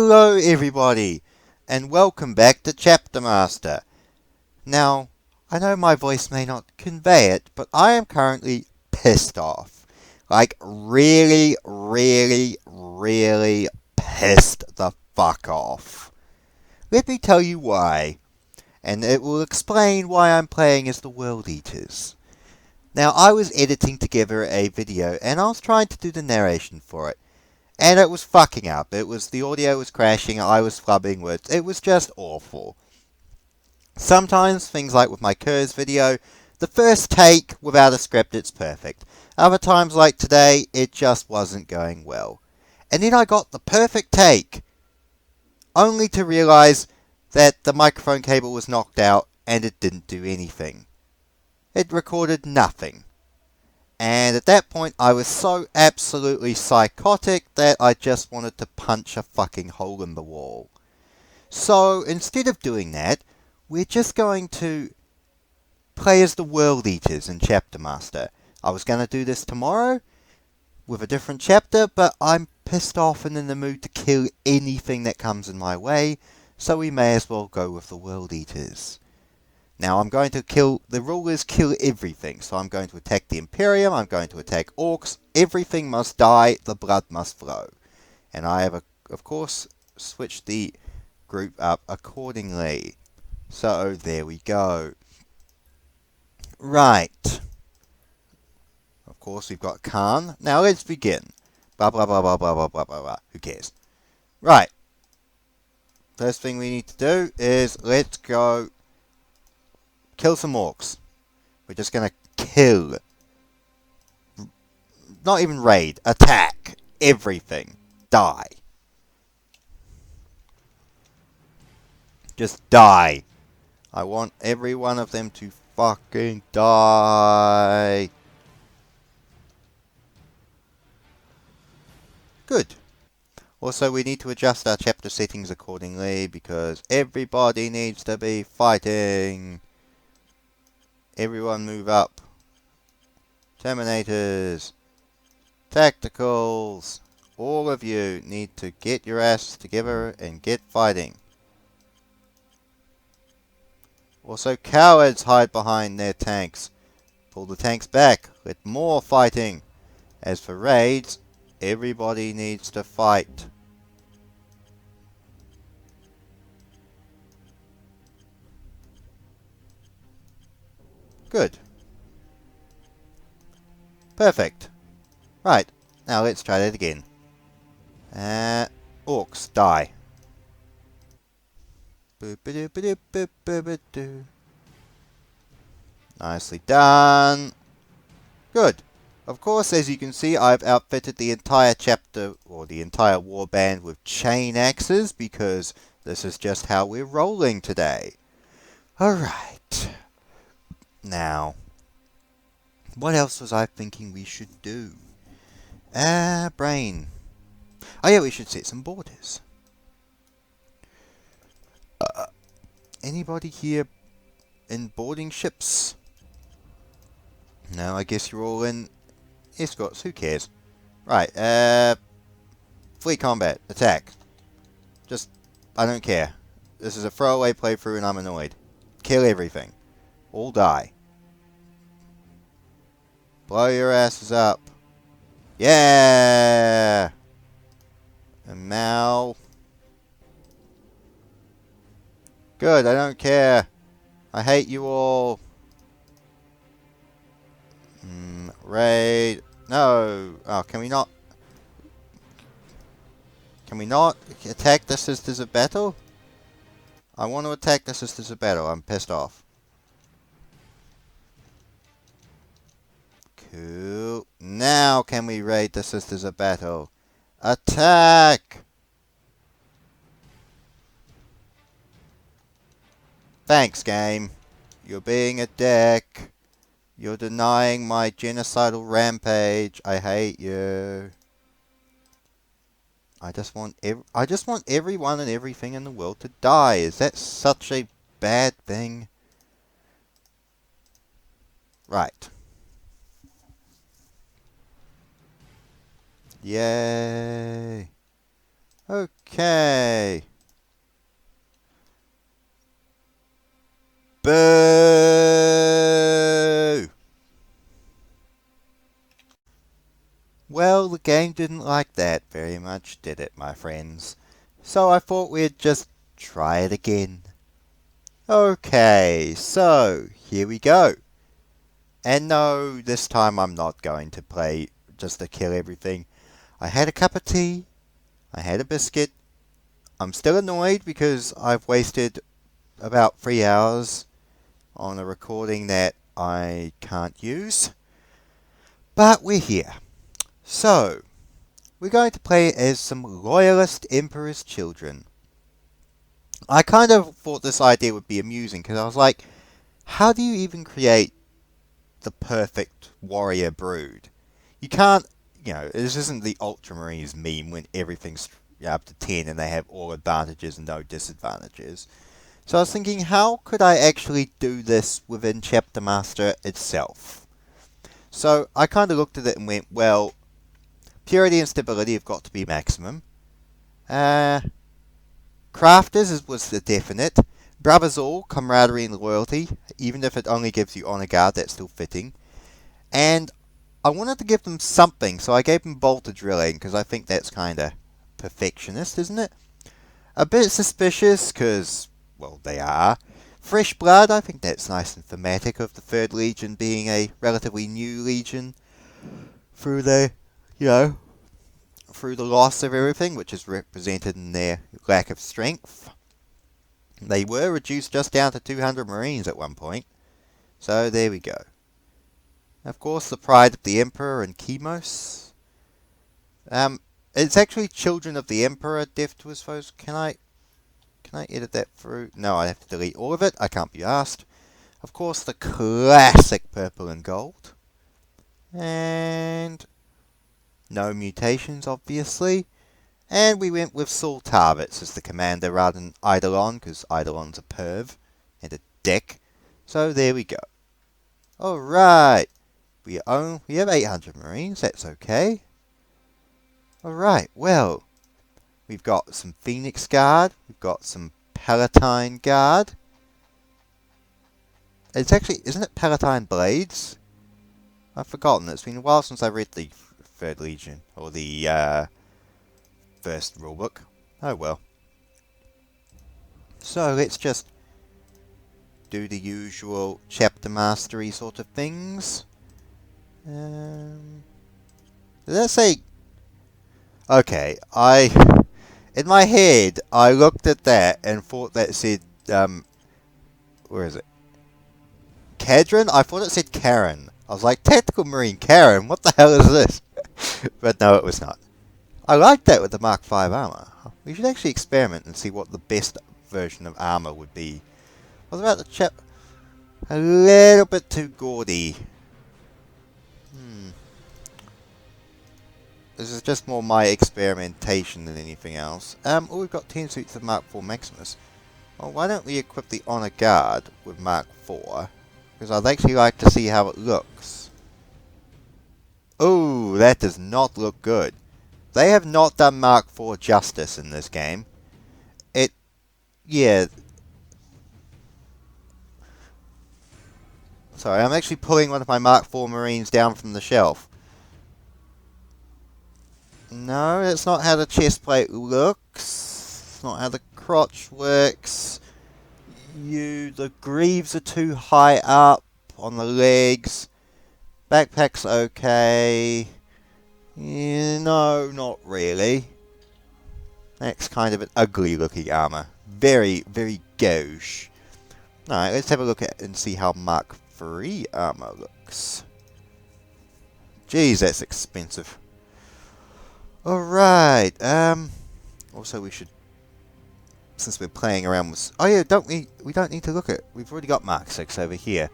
Hello everybody, and welcome back to Chapter Master. Now, I know my voice may not convey it, but I am currently pissed off. Like, really pissed the fuck off. Let me tell you why, and it will explain why I'm playing as the World Eaters. Now, I was editing together a video, and I was trying to do the narration for it. And it was fucking up. The audio was crashing, I was flubbing words. It was just awful. Sometimes, things like with my Curse video, the first take without a script, it's perfect. Other times, like today, it just wasn't going well. And then I got the perfect take, only to realize that the microphone cable was knocked out and it didn't do anything. It recorded nothing. And at that point, I was so absolutely psychotic that I just wanted to punch a fucking hole in the wall. So, instead of doing that, we're just going to play as the World Eaters in Chapter Master. I was going to do this tomorrow with a different chapter, but I'm pissed off and in the mood to kill anything that comes in my way, so we may as well go with the World Eaters. Now I'm going to kill, the rule is kill everything, so I'm going to attack the Imperium, I'm going to attack Orcs, everything must die, the blood must flow. And I have, of course, switched the group up accordingly. So, there we go. Right. Of course, we've got Khan. Now let's begin. Blah, blah, blah, blah, blah, blah, blah, blah, blah. Who cares? Right. First thing we need to do is, let's go kill some orcs. We're just gonna kill. Not even raid. Attack. Everything. Die. Just die. I want every one of them to fucking die. Good. Also, we need to adjust our chapter settings accordingly because everybody needs to be fighting. Everyone move up. Terminators. Tacticals. All of you need to get your asses together and get fighting. Also, cowards hide behind their tanks. Pull the tanks back. Let more fighting. As for raids, everybody needs to fight. Good. Perfect. Right, now let's try that again. Orcs, die. Nicely done. Good. Of course, as you can see, I've outfitted the entire chapter, or the entire warband, with chain axes, because this is just how we're rolling today. Alright. Now, what else was I thinking we should do? Brain. Oh yeah, we should set some borders. Anybody here in boarding ships? No, I guess you're all in escorts. Who cares? Right, fleet combat. Attack. Just, I don't care. This is a throwaway playthrough and I'm annoyed. Kill everything. All die. Blow your asses up. Yeah! And now... Good, I don't care. I hate you all. Raid. No. Oh, can we not? Can we not attack the Sisters of Battle? I want to attack the Sisters of Battle. I'm pissed off. Cool. Now can we raid the Sisters of Battle? Attack! Thanks, game. You're being a dick. You're denying my genocidal rampage. I hate you. I just want everyone and everything in the world to die. Is that such a bad thing? Right. Yay. Okay. Boo! Well, the game didn't like that very much, did it, my friends? So I thought we'd just try it again. Okay, so here we go. And no, this time I'm not going to play just to kill everything. I had a cup of tea, I had a biscuit. I'm still annoyed because I've wasted about 3 hours on a recording that I can't use. But we're here. So, we're going to play as some loyalist emperor's children. I kind of thought this idea would be amusing because I was like, how do you even create the perfect warrior brood? You can't, this isn't the Ultramarines meme when everything's up to 10 and they have all advantages and no disadvantages. So I was thinking, how could I actually do this within Chapter Master itself? So I kind of looked at it and went, well, purity and stability have got to be maximum. Crafters was the definite. Brothers all, camaraderie and loyalty. Even if it only gives you honor guard, that's still fitting. And I wanted to give them something, so I gave them bolter drilling, because I think that's kind of perfectionist, isn't it? A bit suspicious, because, well, they are. Fresh blood, I think that's nice and thematic of the 3rd Legion being a relatively new legion through the, through the loss of everything, which is represented in their lack of strength. They were reduced just down to 200 Marines at one point. So there we go. Of course, the pride of the Emperor and Chemos. It's actually Children of the Emperor, Death to his foes. Can I edit that through? No, I have to delete all of it. I can't be asked. Of course, the classic purple and gold. And no mutations, obviously. And we went with Saul Tarvitz as the commander rather than Eidolon, because Eidolon's a perv and a dick. So there we go. Alright. We have 800 Marines, that's okay. Alright, well, we've got some Phoenix Guard, we've got some Palatine Guard. It's actually, isn't it Palatine Blades? I've forgotten, it's been a while since I read the 3rd Legion, or the first rulebook. Oh well. So let's just do the usual chapter mastery sort of things. Did that say... Okay, in my head, I looked at that and thought that said, where is it? Cadron? I thought it said Karen. I was like, Tactical Marine Karen, what the hell is this? But no, it was not. I like that with the Mark V armor. We should actually experiment and see what the best version of armor would be. What about the chap? A little bit too gaudy. This is just more my experimentation than anything else. Oh, we've got 10 suits of Mark IV Maximus. Well, why don't we equip the Honor Guard with Mark IV? Because I'd actually like to see how it looks. Oh, that does not look good. They have not done Mark IV justice in this game. Yeah. Sorry, I'm actually pulling one of my Mark IV Marines down from the shelf. No, that's not how the chest plate looks. It's not how the crotch works. The greaves are too high up on the legs. Backpack's okay. Yeah, no, not really. That's kind of an ugly looking armor. Very, very gauche. Alright, let's have a look at and see how Mark III armor looks. Jeez, that's expensive. Alright, also we should, since we're playing around with... Oh yeah, we don't need to look at... We've already got Mark 6 over here.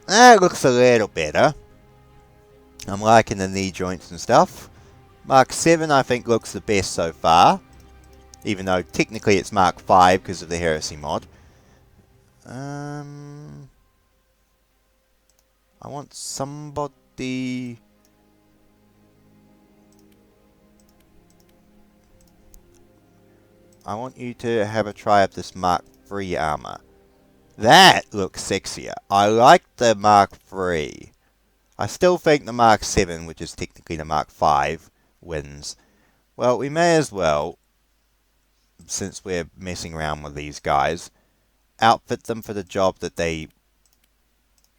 That looks a little better. I'm liking the knee joints and stuff. Mark 7 I think looks the best so far. Even though technically it's Mark 5 because of the Heresy mod. I want somebody... I want you to have a try of this Mark III armor. That looks sexier. I like the Mark III. I still think the Mark VII, which is technically the Mark V, wins. Well, we may as well, since we're messing around with these guys, outfit them for the job that they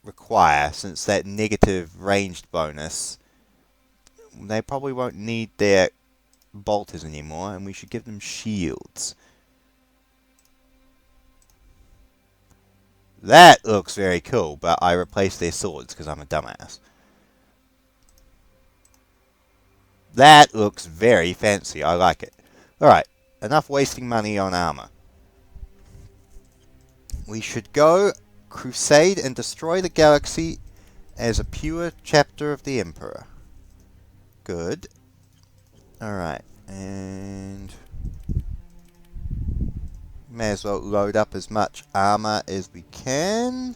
require, since that negative ranged bonus, they probably won't need their bolters anymore, and we should give them shields. That looks very cool, but I replaced their swords because I'm a dumbass. That looks very fancy. I like it. Alright, enough wasting money on armor. We should go crusade and destroy the galaxy as a pure chapter of the Emperor. Good. Alright, and may as well load up as much armor as we can.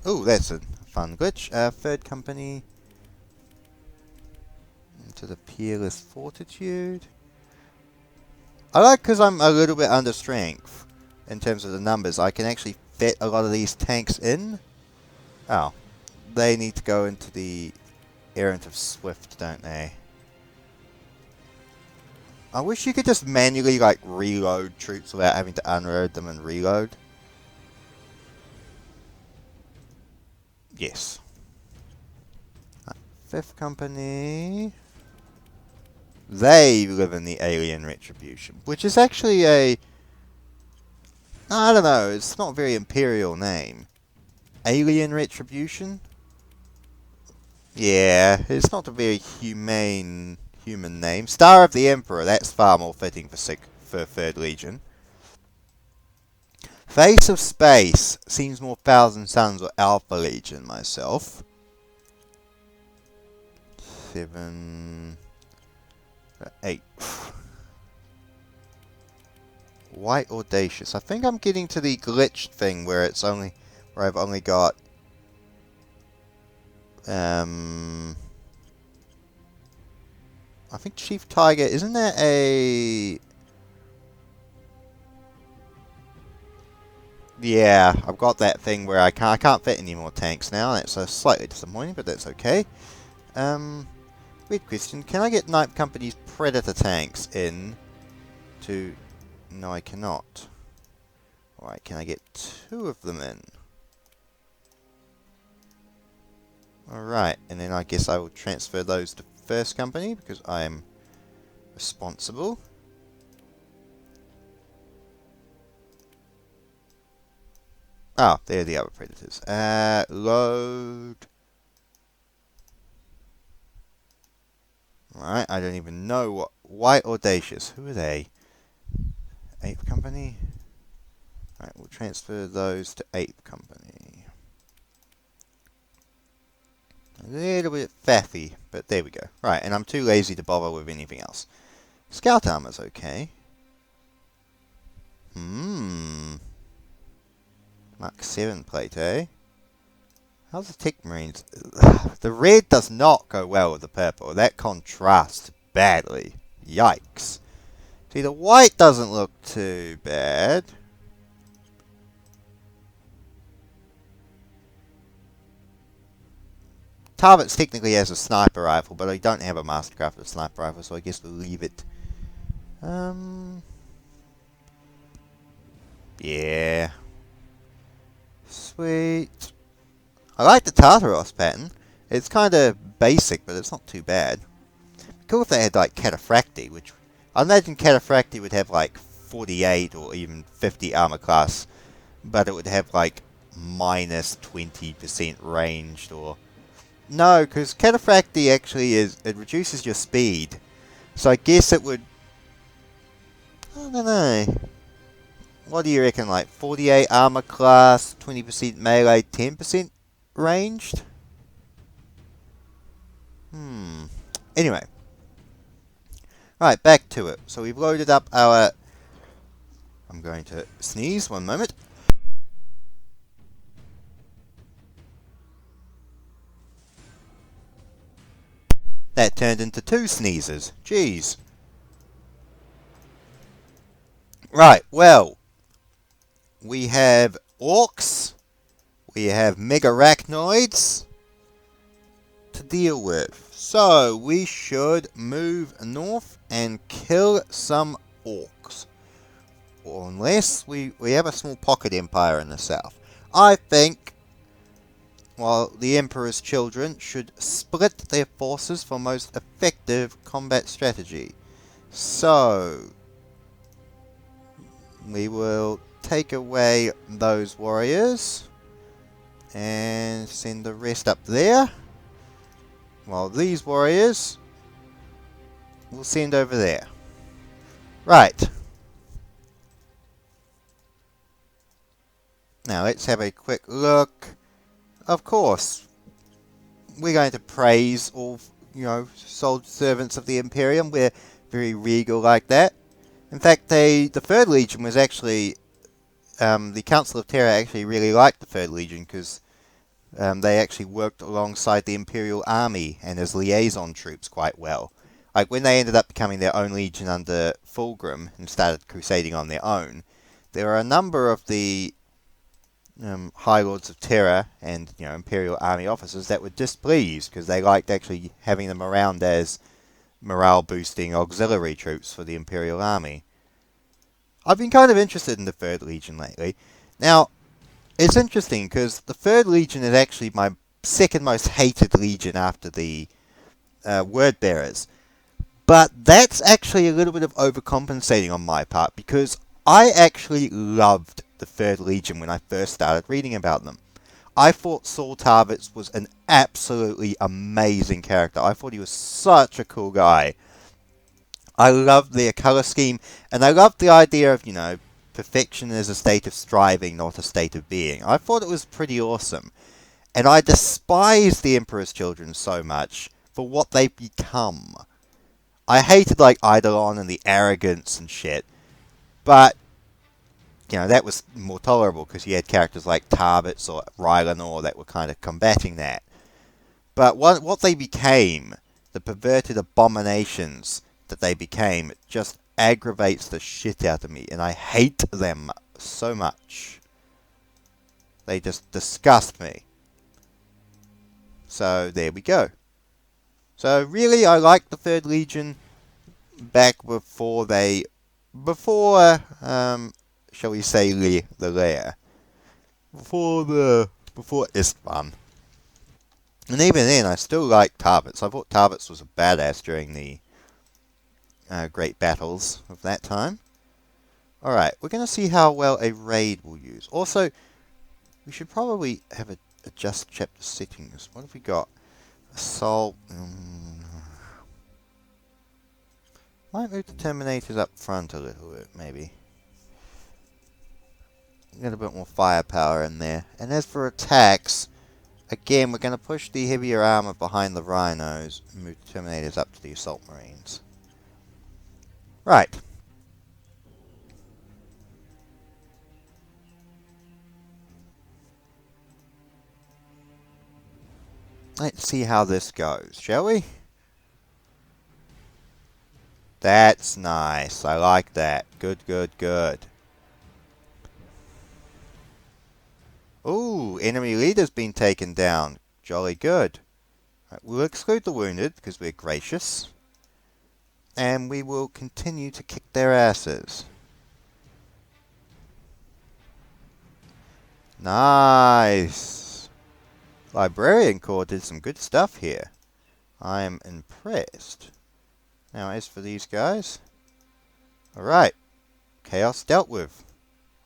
Oh, that's a fun glitch. Third company into the peerless fortitude. I like because I'm a little bit under strength in terms of the numbers. I can actually fit a lot of these tanks in. Oh, they need to go into the errant of Swift, don't they? I wish you could just manually like reload troops without having to unload them and reload. Yes. Fifth company. They live in the Alien Retribution, which is actually a... I don't know, it's not a very imperial name. Alien Retribution? Yeah, it's not a very humane human name. Star of the Emperor, that's far more fitting for 3rd Legion. Face of Space seems more Thousand Suns or Alpha Legion myself. 7... 8. White Audacious. I think I'm getting to the glitched thing where it's only... where I've only got... I think Chief Tiger, isn't there a... Yeah, I've got that thing where I can't fit any more tanks now. That's slightly disappointing, but that's okay. Weird question. Can I get Night Company's Predator tanks in to... No, I cannot. Alright, can I get 2 of them in? Alright, and then I guess I will transfer those to 1st Company because I am responsible. Oh, they're the other Predators. Load. Alright, I don't even know what... White Audacious. Who are they? 8th Company? Alright, we'll transfer those to 8th Company. A little bit faffy, but there we go. Right, and I'm too lazy to bother with anything else. Scout armor's okay. Mark 7 plate, eh? How's the Tech Marines? The red does not go well with the purple. That contrasts badly. Yikes. See, the white doesn't look too bad. Tarvitz technically has a sniper rifle, but I don't have a mastercrafted sniper rifle, so I guess we'll leave it. Yeah. Sweet. I like the Tartaros pattern. It's kind of basic, but it's not too bad. Cool if they had like Cataphracti, which I imagine Cataphracti would have like 48 or even 50 armor class, but it would have like minus 20% ranged or... No, because Cataphracti actually is... It reduces your speed. So I guess it would... I don't know. What do you reckon, like 48 armor class, 20% melee, 10% ranged? Anyway. Right, back to it. So we've loaded up our... I'm going to sneeze, one moment. That turned into 2 sneezes. Jeez. Right, well, we have orcs, we have megarachnoids to deal with. So, we should move north and kill some orcs. Or unless we have a small pocket empire in the south. I think, well, the Emperor's children should split their forces for most effective combat strategy. So, we will take away those warriors and send the rest up there. While these warriors we'll send over there. Right. Now let's have a quick look. Of course, we're going to praise all, sold servants of the Imperium. We're very regal like that. In fact, the Third Legion was actually, the Council of Terror actually really liked the Third Legion because they actually worked alongside the Imperial Army and as liaison troops quite well. Like when they ended up becoming their own legion under Fulgrim and started crusading on their own, there are a number of the High Lords of Terror and Imperial Army officers that were displeased because they liked actually having them around as morale boosting auxiliary troops for the Imperial Army. I've been kind of interested in the Third Legion lately. Now, it's interesting because the Third Legion is actually my second most hated legion after the Word Bearers. But that's actually a little bit of overcompensating on my part because I actually loved the Third Legion when I first started reading about them. I thought Saul Tarvitz was an absolutely amazing character. I thought he was such a cool guy. I loved their colour scheme, and I loved the idea of, perfection is a state of striving, not a state of being. I thought it was pretty awesome. And I despised the Emperor's Children so much for what they've become. I hated, Eidolon and the arrogance and shit. But, that was more tolerable because you had characters like Tarvitz or Rylanor that were kind of combating that. But what they became, the perverted abominations that they became, just aggravates the shit out of me. And I hate them so much. They just disgust me. So, there we go. So, really, I liked the Third Legion back before shall we say, the lair. Before Istvan. And even then, I still liked Tarvitz. I thought Tarvitz was a badass during the great battles of that time. Alright, we're going to see how well a raid will use. Also, we should probably have adjust chapter settings. What have we got? Assault. Might move the Terminators up front a little bit, maybe. Get a bit more firepower in there. And as for attacks, again, we're going to push the heavier armor behind the Rhinos and move the Terminators up to the Assault Marines. Right. Let's see how this goes, shall we? That's nice. I like that. Good, good, good. Ooh, enemy leader's been taken down. Jolly good. Right, we'll exclude the wounded because we're gracious. And we will continue to kick their asses. Nice. Librarian Corps did some good stuff here. I am impressed. Now, as for these guys. Alright. Chaos dealt with.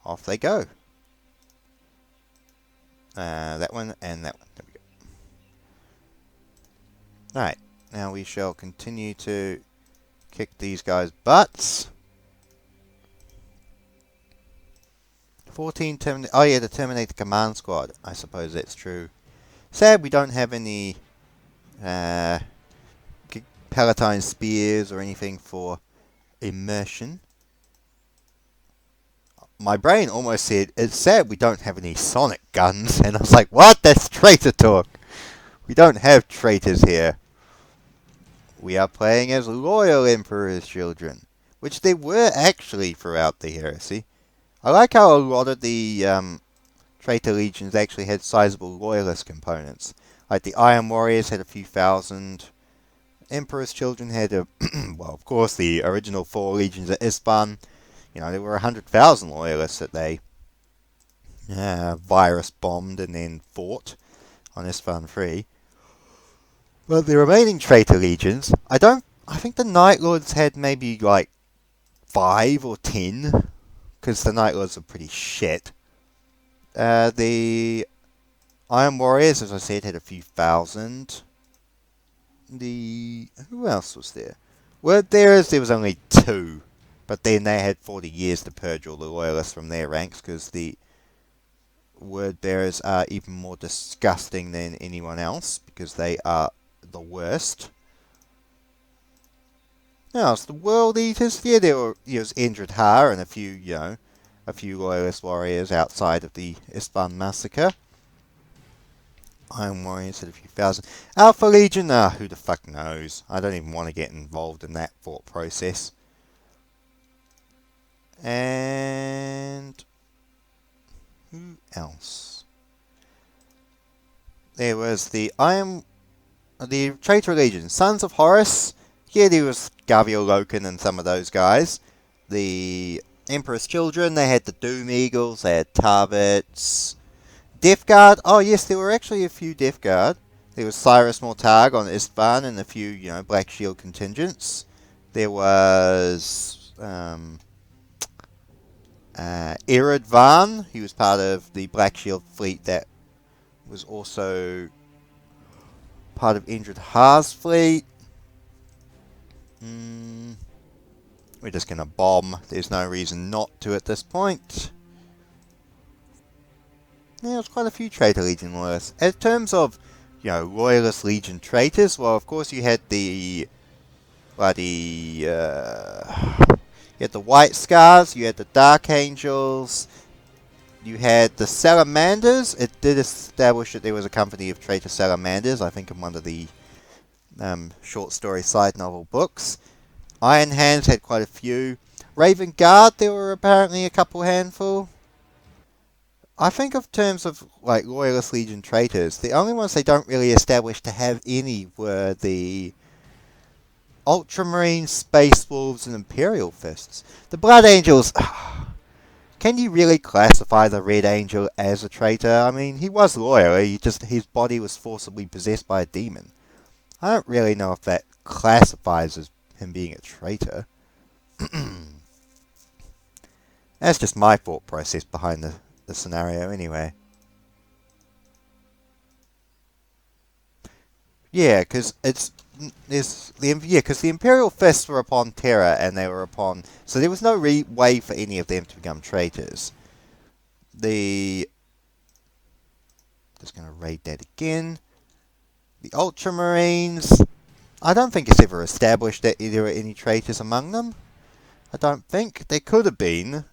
Off they go. That one and that one. There we go. Alright. Now we shall continue to kick these guys' butts. 14 Terminator. Oh yeah, the Terminator Command Squad. I suppose that's true. Sad we don't have any Palatine Spears or anything for immersion. My brain almost said, it's sad we don't have any sonic guns. And I was like, what? That's traitor talk. We don't have traitors here. We are playing as loyal Emperor's children. which there were actually throughout the heresy. I like how a lot of the traitor legions actually had sizable loyalist components. Like the Iron Warriors had a few thousand. Emperor's Children had a, well, of course, the original 4 legions at Ispan. There were 100,000 loyalists that they virus bombed and then fought on Ispan 3. But the remaining traitor legions, I think the Night Lords had maybe like 5 or 10, because the Night Lords are pretty shit. The Iron Warriors, as I said, had a few thousand. Who else was there? There was only 2, but then they had 40 years to purge all the loyalists from their ranks, because the word bearers are even more disgusting than anyone else, because they are the worst. Now, it's the World Eaters. Yeah, there was Endred Har and a few loyalist warriors outside of the Ispan massacre. Iron Warriors had a few thousand. Alpha Legion, who the fuck knows? I don't even want to get involved in that thought process. And who else? There was the Traitor Legion, Sons of Horus. Yeah, there was Gavial Loken and some of those guys. The Emperor's Children, they had the Doom Eagles, they had Tarvets. Death Guard, oh yes, there were actually a few Death Guard. There was Cyrus Mortag on Istvan and a few, Black Shield contingents. There was Erod Van, he was part of the Black Shield fleet that was also part of Endred Har's fleet. We're just going to bomb. There's no reason not to at this point. Yeah, there's quite a few Traitor Legion loyalists. In terms of, Loyalist Legion traitors, well, of course you had the bloody, you had the White Scars, you had the Dark Angels, you had the Salamanders. It did establish that there was a company of traitor Salamanders, I think in one of the short story side novel books. Iron Hands had quite a few. Raven Guard, there were apparently a couple handful. I think of terms of like Loyalist Legion traitors, the only ones they don't really establish to have any were the Ultramarine, Space Wolves, and Imperial Fists. The Blood Angels, can you really classify the Red Angel as a traitor? I mean, he was loyal, his body was forcibly possessed by a demon. I don't really know if that classifies as him being a traitor. That's just my thought process behind the scenario anyway. Yeah, because the Imperial Fists were upon Terra, and they were upon, so there was no way for any of them to become traitors. Just going to raid that again. The Ultramarines, I don't think it's ever established that there were any traitors among them. I don't think. There could have been.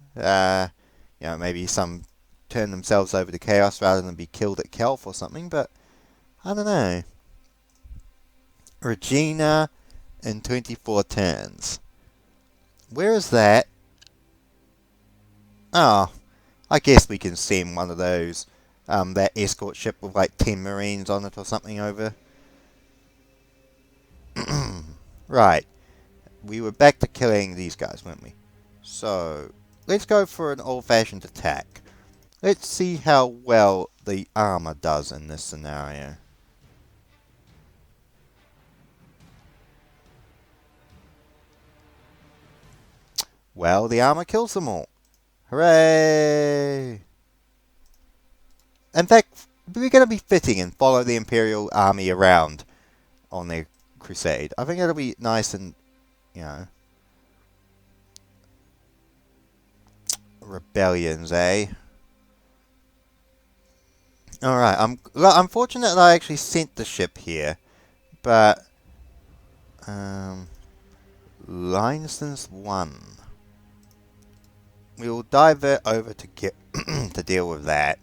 Maybe some turn themselves over to Chaos rather than be killed at Kelf or something, but I don't know. Regina in 24 turns. Where is that? Oh, I guess we can send one of those, that escort ship with like 10 Marines on it or something over. Right. We were back to killing these guys, weren't we? So, let's go for an old-fashioned attack. Let's see how well the armor does in this scenario. Well, the armor kills them all. Hooray! In fact, we're going to be fitting and follow the Imperial army around on their crusade. I think it'll be nice and, rebellions, eh? Alright, I'm fortunate that I actually sent the ship here, but Lineson's 1. We will divert over to get to deal with that.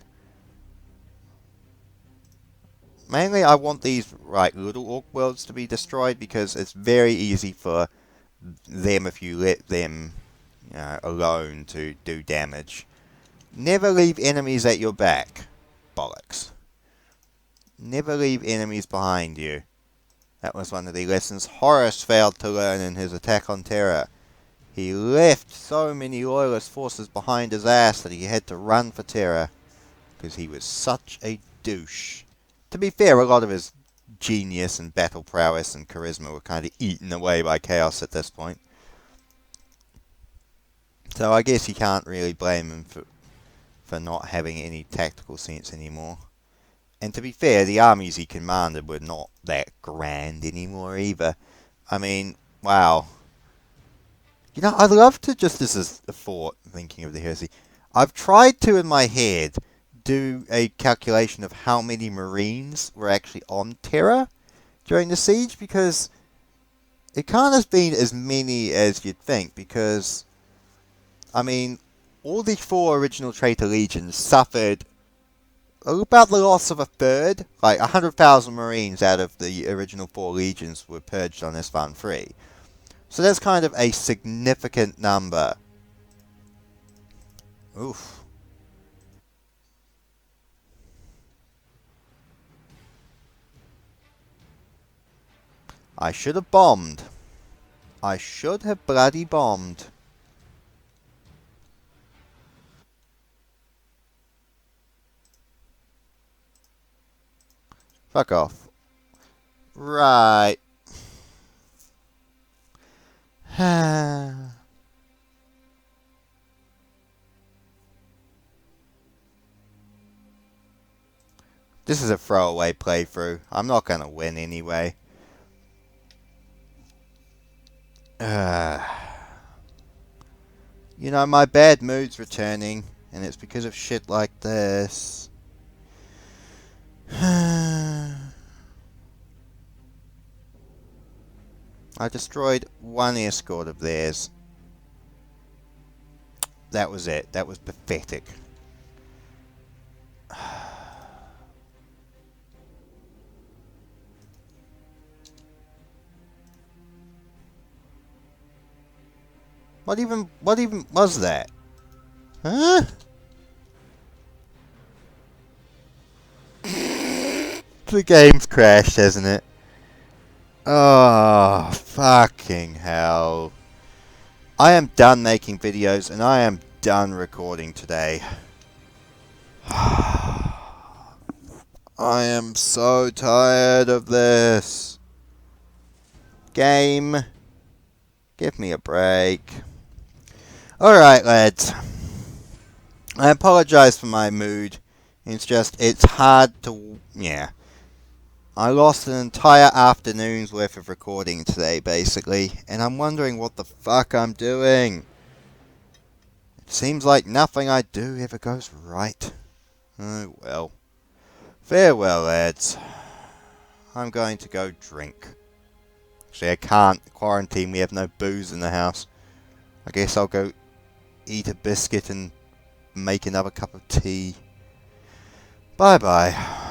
Mainly I want these little orc worlds to be destroyed because it's very easy for them if you let them alone to do damage. Never leave enemies at your back. Bollocks. Never leave enemies behind you. That was one of the lessons Horus failed to learn in his attack on Terra. He left so many loyalist forces behind his ass that he had to run for Terra, because he was such a douche. To be fair, a lot of his genius and battle prowess and charisma were kind of eaten away by chaos at this point. So I guess you can't really blame him for not having any tactical sense anymore. And to be fair, the armies he commanded were not that grand anymore either. I mean, wow. You know, I'd love to, just as a thought, thinking of the heresy, I've tried to, in my head, do a calculation of how many Marines were actually on Terra during the siege, because it can't have been as many as you'd think, because, I mean, all the 4 original Traitor legions suffered about the loss of a third. Like 100,000 Marines out of the original 4 legions were purged on Isfahan 3. So that's kind of a significant number. Oof. I should have bombed. I should have bloody bombed. Fuck off. Right. This is a throwaway playthrough. I'm not going to win anyway. You know, my bad mood's returning, and it's because of shit like this. I destroyed 1 escort of theirs. That was it. That was pathetic. What even was that? Huh? The game's crashed, hasn't it? Oh, fucking hell. I am done making videos, and I am done recording today. I am so tired of this. Game, give me a break. Alright, lads. I apologize for my mood. It's hard to, yeah. I lost an entire afternoon's worth of recording today, basically, and I'm wondering what the fuck I'm doing. It seems like nothing I do ever goes right. Oh well. Farewell, lads. I'm going to go drink. Actually, I can't. Quarantine, we have no booze in the house. I guess I'll go eat a biscuit and make another cup of tea. Bye-bye.